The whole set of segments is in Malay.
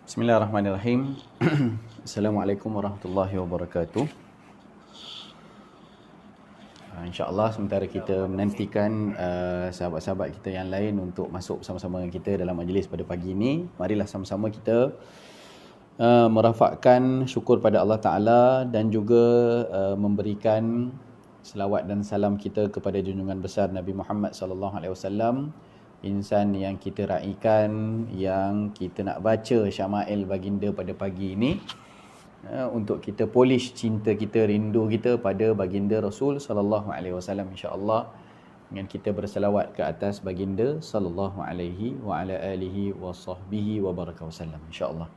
Bismillahirrahmanirrahim. Assalamualaikum warahmatullahi wabarakatuh. InsyaAllah sementara kita menantikan sahabat-sahabat kita yang lain untuk masuk bersama-sama dengan kita dalam majlis pada pagi ini, marilah sama-sama kita merafakkan syukur pada Allah Ta'ala dan juga memberikan selawat dan salam kita kepada junjungan besar Nabi Muhammad SAW, insan yang kita raikan, yang kita nak baca syama'il baginda pada pagi ini, untuk kita polish cinta kita, rindu kita pada baginda Rasul sallallahu alaihi wasallam, insya-Allah, dengan kita berselawat ke atas baginda sallallahu alaihi wa ala alihi wa sahbihi wa baraka wasallam, insya-Allah.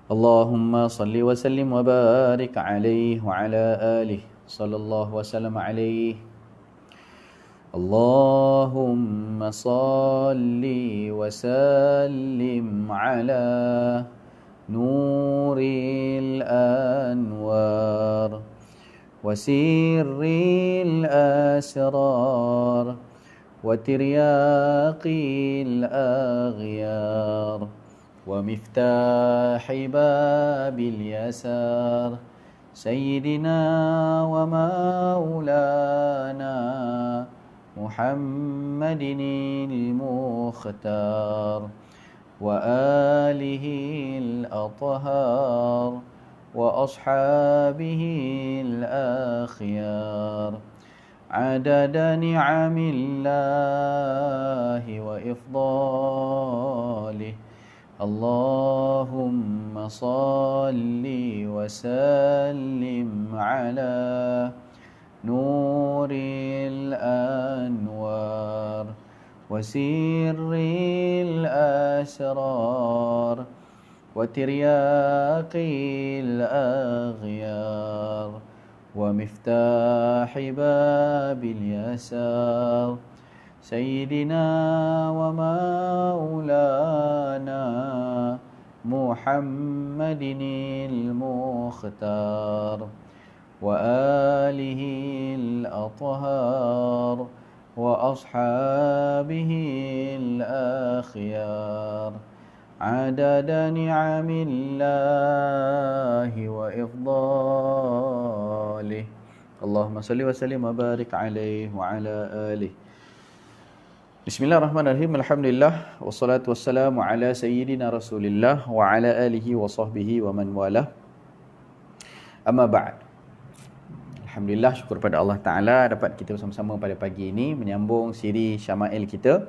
Allahumma salli wa sallim wa barik alaihi wa ala alihi sallallahu wasallam alaihi. Allahumma salli wa sallim ala nuril anwar wa sirril asrar wa tiryaqil aghyar wa miftahi babil yasar sayyidina wa maulana Muhammadin al-Mukhtar wa alihi al-athhar wa ashabihi al-akhyar adada ni'amillahi wa ifdalih. Allahumma salli wa sallim ala nuril anwar wa sirril asrar wa tiryaqil aghyar wa miftahi babil yasar sayyidina wa maulana Muhammadin al-Mukhtar wa alihi al-athhar wa ashabihi al-akhyar adada ni'amillahi wa ifdalih. Allahumma salli wa sallim wa barik alaihi wa ala alihi. Bismillahirrahmanirrahim. Alhamdulillah wassalatu wassalamu ala sayyidina Rasulillah wa ala alihi wa sahbihi wa man walah. Amma ba'd. Alhamdulillah, syukur pada Allah Ta'ala dapat kita bersama-sama pada pagi ini menyambung siri Syama'il kita.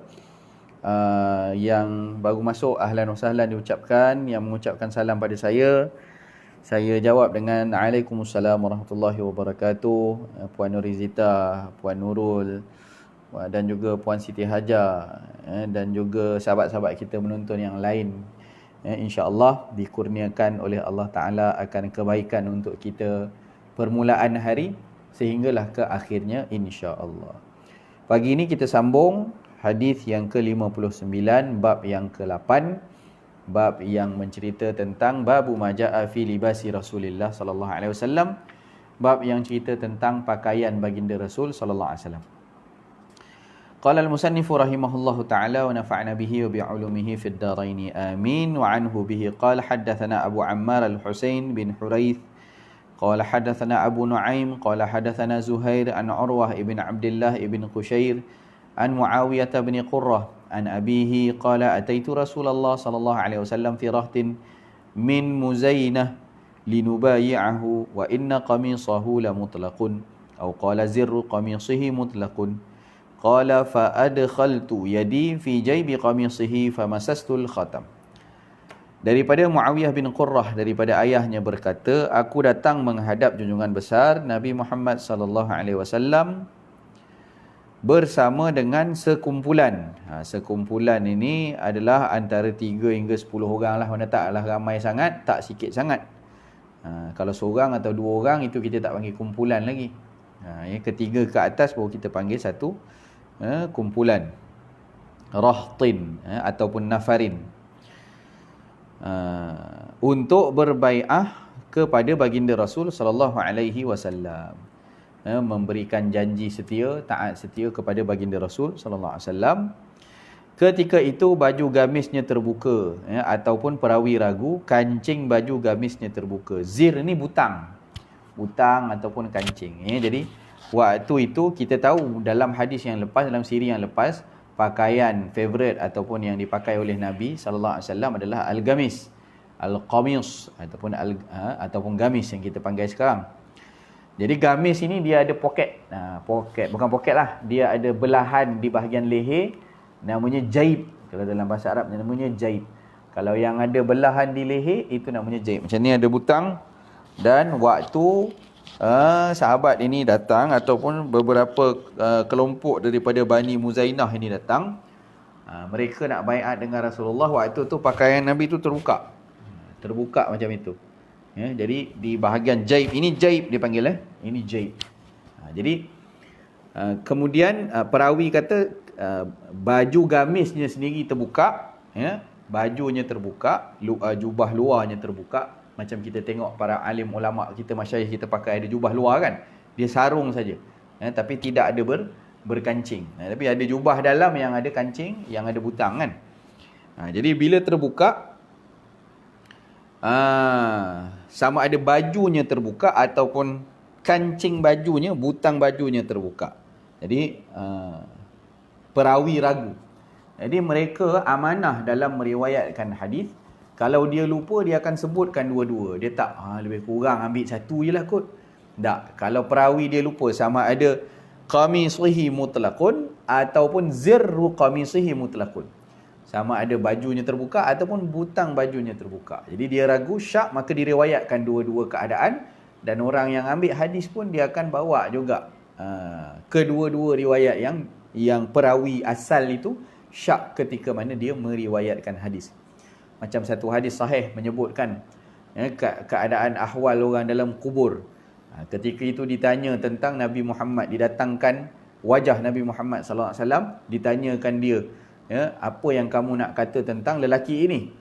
Yang baru masuk, ahlan wa sahlan diucapkan. Yang mengucapkan salam pada saya jawab dengan Waalaikumsalam warahmatullahi wabarakatuh. Puan Nurizita, Puan Nurul, dan juga Puan Siti Hajar, dan juga sahabat-sahabat kita menonton yang lain. InsyaAllah dikurniakan oleh Allah Ta'ala akan kebaikan untuk kita permulaan hari sehinggalah ke akhirnya, insya-Allah. Pagi ini kita sambung hadis yang ke-59, bab yang ke-8, bab yang mencerita tentang babu majaa fi libasi Rasulillah sallallahu alaihi wasallam, bab yang cerita tentang pakaian baginda Rasul sallallahu alaihi wasallam. Qala al-musannifu rahimahullahu ta'ala wa nafa'na bihi wa bi'ulumihi fid dharain amin. Wa anhu bihi qala haddatsana Abu Ammar al-Husain bin Huraith قال حدثنا أبو نعيم قال حدثنا زهير عن عروة ابن عبد الله ابن قشير عن معاوية بن قرة عن أبيه قال أتيت رسول الله صلى الله عليه وسلم في رهط من مزينة لنبايعه وإن قميصه لمطلق أو قال زر قميصه مطلق قال فأدخلت يدي في جيب قميصه فمسست الختم. Daripada Muawiyah bin Qurrah, daripada ayahnya berkata, aku datang menghadap junjungan besar Nabi Muhammad sallallahu alaihi wasallam bersama dengan sekumpulan. Sekumpulan ini adalah antara 3 hingga 10 orang lah, mana taklah ramai sangat, tak sikit sangat. Kalau seorang atau 2 orang itu kita tak panggil kumpulan lagi. Ketiga ke atas baru kita panggil satu kumpulan. Rahtin ataupun nafarin. Untuk berbai'ah kepada baginda Rasul sallallahu alaihi wasallam, memberikan janji setia, taat setia kepada baginda Rasul sallallahu alaihi wasallam. Ketika itu baju gamisnya terbuka, ya, ataupun perawi ragu, kancing baju gamisnya terbuka. Zir ni butang ataupun kancing, ya. Jadi waktu itu kita tahu dalam hadis yang lepas, dalam siri yang lepas, pakaian favorite ataupun yang dipakai oleh Nabi sallallahu alaihi wasallam adalah al-gamis, al-qamis ataupun gamis yang kita panggil sekarang. Jadi gamis ini dia ada poket. Bukan poket lah, dia ada belahan di bahagian leher, namanya jaib. Kalau dalam bahasa Arab namanya jaib. Kalau yang ada belahan di leher itu namanya jaib. Macam ni ada butang. Dan waktu sahabat ini datang ataupun beberapa kelompok daripada Bani Muzainah ini datang, mereka nak baiat dengan Rasulullah, waktu tu pakaian Nabi tu terbuka macam itu, ya. Jadi di bahagian jaib, ini jaib dia panggil, ini jaib. Jadi kemudian perawi kata baju gamisnya sendiri terbuka, ya. Bajunya terbuka, jubah luarnya terbuka. Macam kita tengok para alim ulama kita, masyayikh kita pakai ada jubah luar kan, dia sarung saja, ya, tapi tidak ada berkancing, ya. Tapi ada jubah dalam yang ada kancing, yang ada butang kan. Jadi bila terbuka, sama ada bajunya terbuka ataupun kancing bajunya, butang bajunya terbuka. Jadi perawi ragu. Jadi mereka amanah dalam meriwayatkan hadis. Kalau dia lupa, dia akan sebutkan dua-dua. Dia tak, lebih kurang ambil satu je lah kot. Tak. Kalau perawi dia lupa, sama ada qamisihi mutlaqun ataupun zirru qamisihi mutlaqun. Sama ada bajunya terbuka ataupun butang bajunya terbuka. Jadi dia ragu, syak, maka diriwayatkan dua-dua keadaan. Dan orang yang ambil hadis pun dia akan bawa juga kedua-dua riwayat yang perawi asal itu syak ketika mana dia meriwayatkan hadis. Macam satu hadis sahih menyebutkan, ya, keadaan ahwal orang dalam kubur. Ketika itu ditanya tentang Nabi Muhammad, didatangkan wajah Nabi Muhammad sallallahu alaihi wasallam, ditanyakan dia, ya, apa yang kamu nak kata tentang lelaki ini?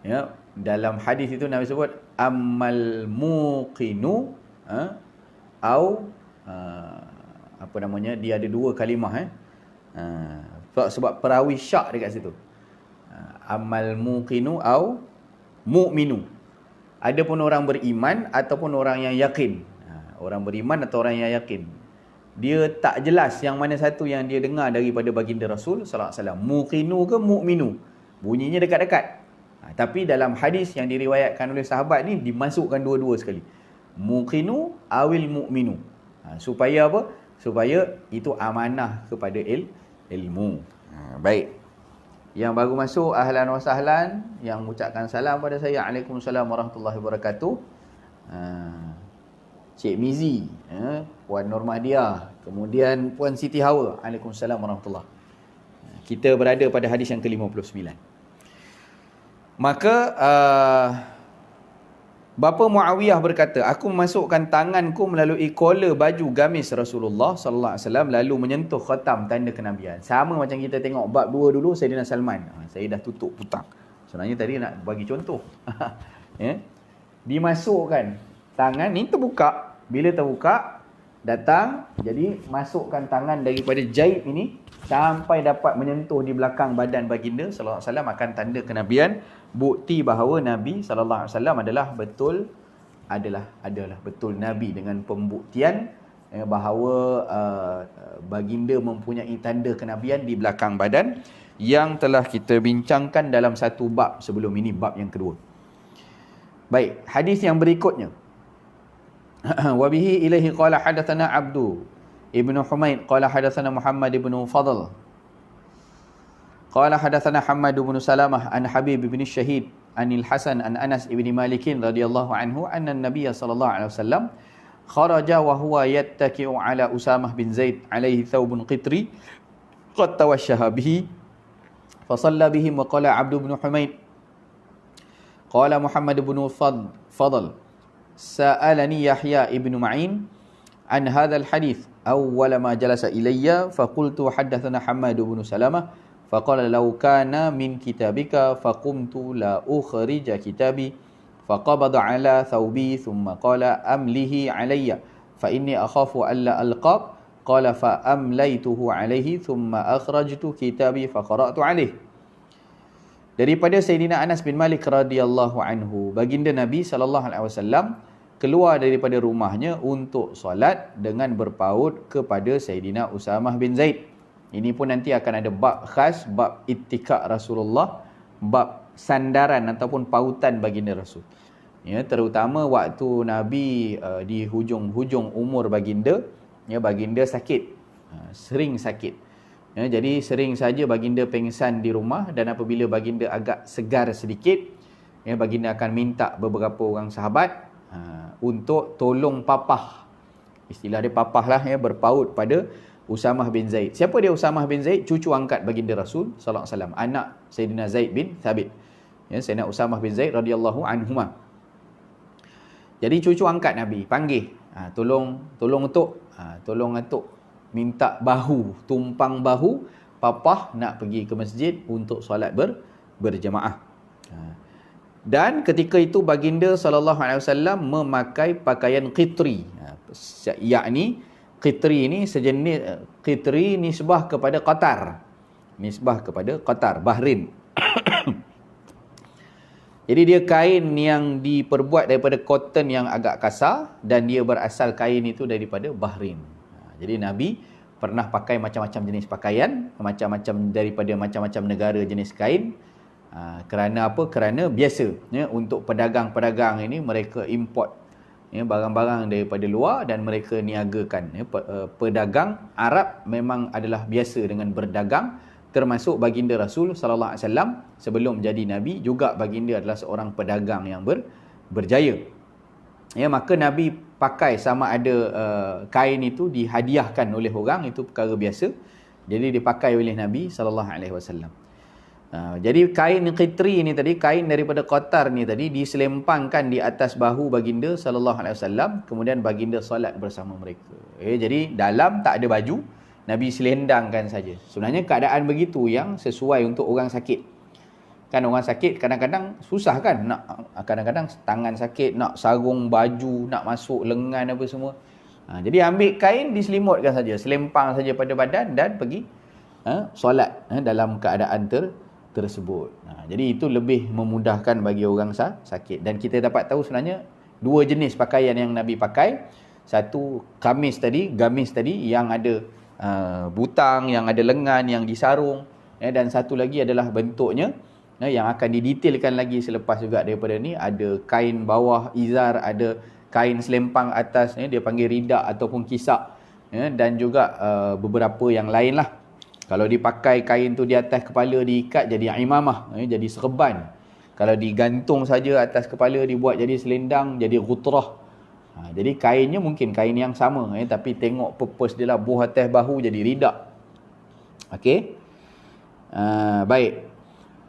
Ya, dalam hadis itu Nabi sebut ammal muqinu, apa namanya, dia ada dua kalimah, sebab perawi syak dekat situ. Amal muqinu au mu'minu. Adapun orang beriman ataupun orang yang yakin. Orang beriman atau orang yang yakin. Dia tak jelas yang mana satu yang dia dengar daripada baginda Rasul sallallahu alaihi wasallam. Muqinu ke mu'minu? Bunyinya dekat-dekat. Tapi dalam hadis yang diriwayatkan oleh sahabat ni dimasukkan dua-dua sekali. Muqinu awil mu'minu. Supaya apa? Supaya itu amanah kepada ilmu. Baik. Yang baru masuk, ahlan wa sahlan. Yang mengucapkan salam pada saya, Waalaikumsalam warahmatullahi wabarakatuh. Cik Mizi, Puan Normadia, kemudian Puan Siti Hawa, Waalaikumsalam warahmatullahi. Kita berada pada hadis yang ke-59. Maka Bapa Muawiyah berkata, aku memasukkan tanganku melalui kollar baju gamis Rasulullah sallallahu alaihi wasallam lalu menyentuh khatam tanda kenabian. Sama macam kita tengok bab 2 dulu, Sayyidina Salman. Saya dah tutup hutang. Sebenarnya tadi nak bagi contoh. Ya. Dimasukkan tangan ni terbuka. Bila terbuka, datang, jadi masukkan tangan daripada jaib ini sampai dapat menyentuh di belakang badan baginda sallallahu alaihi wasallam, akan tanda kenabian, bukti bahawa Nabi sallallahu alaihi wasallam adalah betul nabi, dengan pembuktian bahawa baginda mempunyai tanda kenabian di belakang badan yang telah kita bincangkan dalam satu bab sebelum ini, bab yang kedua. Baik, hadis yang berikutnya. Wa bihi ilaihi qala hadatsana Abdu ibnu Humaid qala hadatsana Muhammad ibnu Fadl qala hadatsana Hammad ibn Salamah an Habib ibn Syahid anil Hasan an Anas ibn Malik radhiyallahu anhu anna an-nabiy sallallahu alaihi wasallam kharaja wa huwa yattaki'u ala Usamah bin Zaid alaihi thawbun qitri qad tawashshaha bihi fa shalla bihim wa qala Abdu ibn Humaid qala Muhammad ibn Fadl sa'alani Yahya ibn Ma'in an hadha al-hadith awwala ma jalasa ilayya fa qultu haddathana Hammad ibn Salamah faqala law kana min kitabika faqumtu la ukhrija kitabi faqabada ala thawbi thumma qala amlihi alayya fa inni akhafu alla alqab qala fa amlaytuhu alaihi thumma akhrajtu kitabi fa qara'tu alaihi. Daripada Sayyidina Anas bin Malik radhiyallahu anhu, baginda Nabi SAW keluar daripada rumahnya untuk solat dengan berpaut kepada Sayyidina Usamah bin Zaid. Ini pun nanti akan ada bab khas, bab ittikak Rasulullah, bab sandaran ataupun pautan baginda Rasul. Ya, terutama waktu Nabi di hujung-hujung umur baginda, ya, baginda sakit, sering sakit. Ya, jadi sering saja baginda pengsan di rumah, dan apabila baginda agak segar sedikit, ya, baginda akan minta beberapa orang sahabat untuk tolong papah. Istilah dia papah lah, ya, berpaut pada Usamah bin Zaid. Siapa dia Usamah bin Zaid? Cucu angkat baginda Rasul sallallahu alaihi wasallam, anak Sayyidina Zaid bin Thabit. Ya, Sayyidina Usamah bin Zaid radhiyallahu anhuma. Jadi cucu angkat Nabi panggil, tolong untuk minta bahu, tumpang bahu papah nak pergi ke masjid untuk solat berjemaah. Dan ketika itu baginda sallallahu alaihi wasallam memakai pakaian qitri. Yakni qitri ini sejenis, qitri nisbah kepada Qatar. Nisbah kepada Qatar, Bahrain. Jadi dia kain yang diperbuat daripada cotton yang agak kasar, dan dia berasal kain itu daripada Bahrain. Jadi Nabi pernah pakai macam-macam jenis pakaian, macam-macam daripada macam-macam negara jenis kain. Kerana apa? Kerana biasa, ya, untuk pedagang-pedagang ini mereka import, ya, barang-barang daripada luar dan mereka niagakan. Ya, pedagang Arab memang adalah biasa dengan berdagang, termasuk baginda Rasul sallallahu alaihi wasallam sebelum jadi nabi juga baginda adalah seorang pedagang yang berjaya. Ya, maka Nabi pakai sama ada kain itu dihadiahkan oleh orang, itu perkara biasa. Jadi dipakai oleh Nabi sallallahu alaihi wasallam. Jadi kain qitri ni tadi, kain daripada Qatar ni tadi, diselempangkan di atas bahu baginda sallallahu alaihi wasallam, kemudian baginda solat bersama mereka. Jadi dalam tak ada baju, Nabi selendangkan saja. Sebenarnya keadaan begitu yang sesuai untuk orang sakit. Kan orang sakit kadang-kadang susah kan, kadang-kadang tangan sakit, nak sarung baju, nak masuk lengan apa semua. Jadi ambil kain diselimutkan saja, selempang saja pada badan dan pergi solat dalam keadaan tersebut. Jadi itu lebih memudahkan bagi orang sakit. Dan kita dapat tahu sebenarnya dua jenis pakaian yang Nabi pakai. Satu gamis tadi yang ada butang, yang ada lengan, yang disarung, dan satu lagi adalah bentuknya yang akan didetailkan lagi selepas juga daripada ni, ada kain bawah izar, ada kain selempang atas, dia panggil ridak ataupun kisak, dan juga beberapa yang lain lah. Kalau dipakai kain tu di atas kepala diikat jadi imamah, jadi serban. Kalau digantung saja atas kepala dibuat jadi selendang, jadi gutrah. Jadi kainnya mungkin kain yang sama, tapi tengok purpose dia lah, buh atas bahu jadi ridak. Okey. Baik.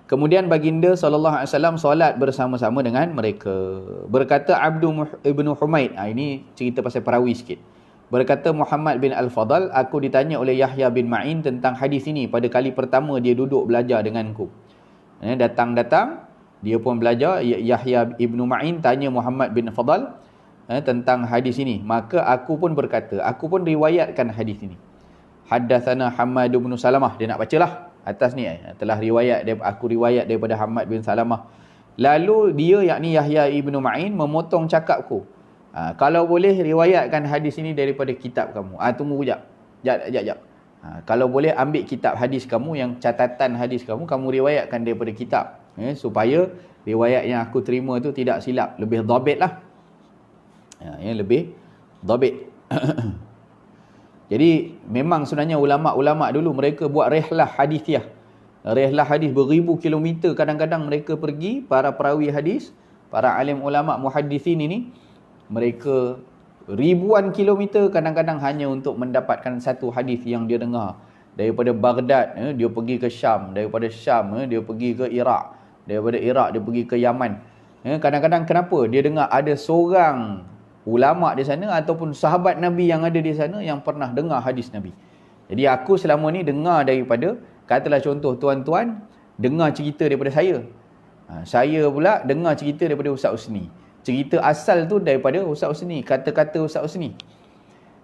Kemudian baginda SAW solat bersama-sama dengan mereka. Berkata Abdu ibn Humaid, ini cerita pasal perawi sikit. Berkata Muhammad bin Al-Fadal, aku ditanya oleh Yahya bin Ma'in tentang hadis ini pada kali pertama dia duduk belajar denganku. Datang-datang, dia pun belajar. Yahya ibn Ma'in tanya Muhammad bin Fadal tentang hadis ini. Maka aku pun berkata, aku pun riwayatkan hadis ini. Haddatsana Hammad bin Salamah. Dia nak bacalah atas ni, telah aku riwayat daripada Hammad bin Salamah. Lalu dia, yakni Yahya ibn Ma'in, memotong cakapku. Kalau boleh riwayatkan hadis ini daripada kitab kamu. Tunggu sekejap. Kalau boleh ambil kitab hadis kamu, yang catatan hadis kamu riwayatkan daripada kitab, supaya riwayat yang aku terima tu tidak silap, lebih dhabit lah. Lebih dhabit. Jadi memang sebenarnya ulama-ulama dulu mereka buat rihlah hadithiyah. Rihlah hadis beribu kilometer kadang-kadang mereka pergi, para perawi hadis, para alim ulama muhaddisin ini, mereka ribuan kilometer kadang-kadang hanya untuk mendapatkan satu hadis yang dia dengar. Daripada Baghdad, dia pergi ke Syam. Daripada Syam, dia pergi ke Iraq. Daripada Iraq, dia pergi ke Yaman. Kadang-kadang kenapa? Dia dengar ada seorang ulama di sana ataupun sahabat Nabi yang ada di sana yang pernah dengar hadis Nabi. Jadi aku selama ni dengar daripada, katalah contoh tuan-tuan dengar cerita daripada saya. Saya pula dengar cerita daripada Ustaz Usni. Cerita asal tu daripada Ustaz Usni, kata-kata Ustaz Usni.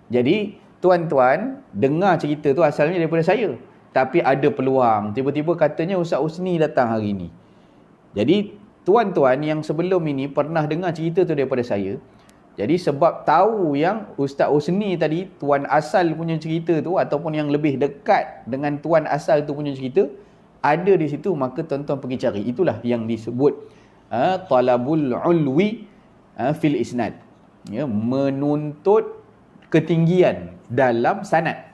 Jadi tuan-tuan dengar cerita tu asalnya daripada saya. Tapi ada peluang. Tiba-tiba katanya Ustaz Husni datang hari ni. Jadi tuan-tuan yang sebelum ini pernah dengar cerita tu daripada saya. Jadi sebab tahu yang Ustaz Husni tadi, tuan asal punya cerita tu, ataupun yang lebih dekat dengan tuan asal tu punya cerita, ada di situ, maka tuan-tuan pergi cari. Itulah yang disebut talabul ulwi fil isnad. Ya, menuntut ketinggian dalam sanad.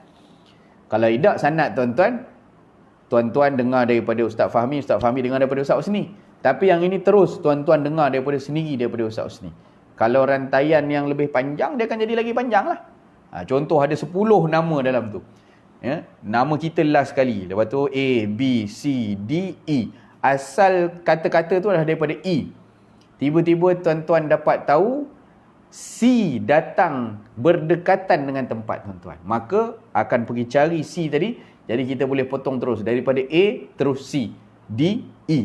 Kalau tidak sanad tuan-tuan dengar daripada Ustaz Fahmi dengar daripada Ustaz Husni. Tapi yang ini terus tuan-tuan dengar daripada sendiri daripada Ustaz Husni. Kalau rantaian yang lebih panjang, dia akan jadi lagi panjang lah. Contoh ada 10 nama dalam tu. Ya, nama kita last sekali. Lepas tu A, B, C, D, E. Asal kata-kata tu adalah daripada E. Tiba-tiba tuan-tuan dapat tahu C datang berdekatan dengan tempat tuan-tuan. Maka akan pergi cari C tadi. Jadi kita boleh potong terus. Daripada A terus C, D, E.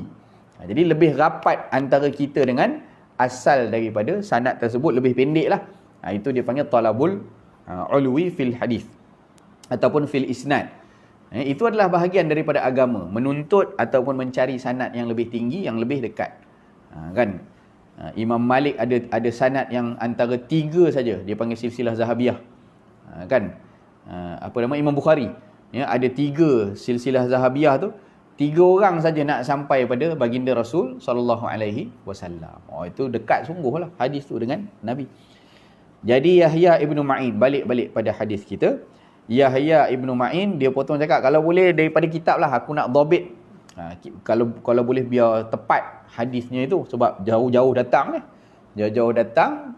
Jadi lebih rapat antara kita dengan asal daripada sanad tersebut. Lebih pendek lah. Itu dia panggil talabul ulwi fil hadith. Ataupun fil isnad. Itu adalah bahagian daripada agama. Menuntut ataupun mencari sanad yang lebih tinggi, yang lebih dekat. Kan? Imam Malik ada sanad yang antara 3 saja, dia panggil silsilah zahabiyah. Kan? Apa nama Imam Bukhari? Ya, ada 3 silsilah zahabiyah tu, 3 orang saja nak sampai pada baginda Rasul sallallahu alaihi wasallam. Itu dekat sungguhlah hadis tu dengan Nabi. Jadi Yahya Ibn Ma'in, balik pada hadis kita. Yahya Ibn Ma'in dia potong cakap, kalau boleh daripada kitab lah aku nak dhabit. Kalau boleh biar tepat hadisnya itu, sebab jauh-jauh datang ni. Jauh-jauh datang,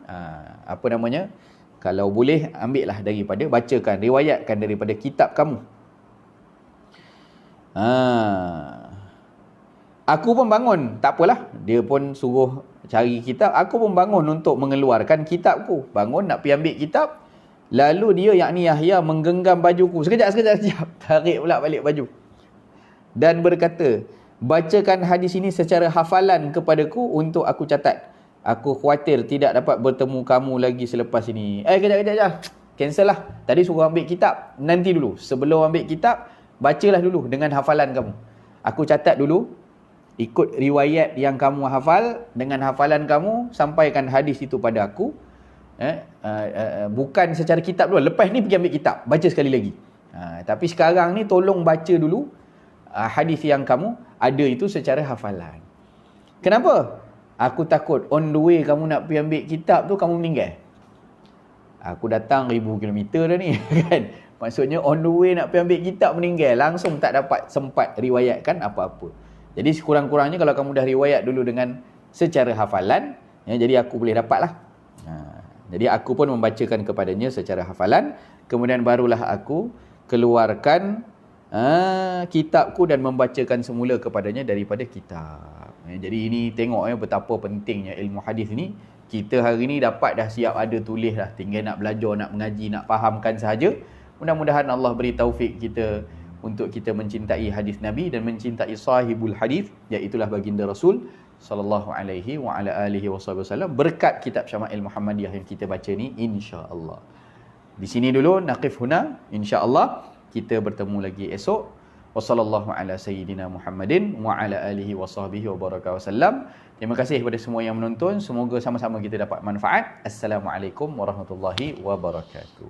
apa namanya? Kalau boleh ambil lah daripada, bacakan, riwayatkan daripada kitab kamu. Aku pun bangun, tak apalah. Dia pun suruh cari kitab. Aku pun bangun untuk mengeluarkan kitabku. Bangun nak pergi ambil kitab. Lalu dia, yakni Yahya, menggenggam bajuku. Sekejap. Tarik pula balik baju. Dan berkata, bacakan hadis ini secara hafalan kepadaku untuk aku catat. Aku khawatir tidak dapat bertemu kamu lagi selepas ini. Kejap. Cancel lah. Tadi suruh ambil kitab. Nanti dulu. Sebelum ambil kitab, bacalah dulu dengan hafalan kamu. Aku catat dulu. Ikut riwayat yang kamu hafal. Dengan hafalan kamu, sampaikan hadis itu pada aku. Bukan secara kitab dulu. Lepas ni pergi ambil kitab. Baca sekali lagi. Tapi sekarang ni tolong baca dulu hadis yang kamu ada itu secara hafalan. Kenapa? Aku takut on the way kamu nak pergi ambil kitab tu, kamu meninggal. Aku datang 1000 kilometer dah ni. Kan? Maksudnya on the way nak pergi ambil kitab, meninggal. Langsung tak dapat sempat riwayatkan apa-apa. Jadi sekurang-kurangnya kalau kamu dah riwayat dulu dengan secara hafalan, jadi aku boleh dapat lah. Jadi aku pun membacakan kepadanya secara hafalan. Kemudian barulah aku keluarkan kitabku dan membacakan semula kepadanya daripada kitab. Jadi ini tengok betapa pentingnya ilmu hadis ni. Kita hari ni dapat dah siap ada tulis dah, tinggal nak belajar, nak mengaji, nak fahamkan sahaja. Mudah-mudahan Allah beri taufik kita untuk kita mencintai hadis Nabi dan mencintai sahibul hadis, iaitulah baginda Rasul sallallahu alaihi wa ala alihi wasallam, berkat kitab Syama'il Muhammadiyah yang kita baca ni, insya-Allah. Di sini dulu naqif huna, insya-Allah. Kita bertemu lagi esok. Wassallallahu ala sayyidina Muhammadin wa ala alihi wa sahbihi wa baraka wasallam. Terima kasih kepada semua yang menonton. Semoga sama-sama kita dapat manfaat. Assalamualaikum warahmatullahi wabarakatuh.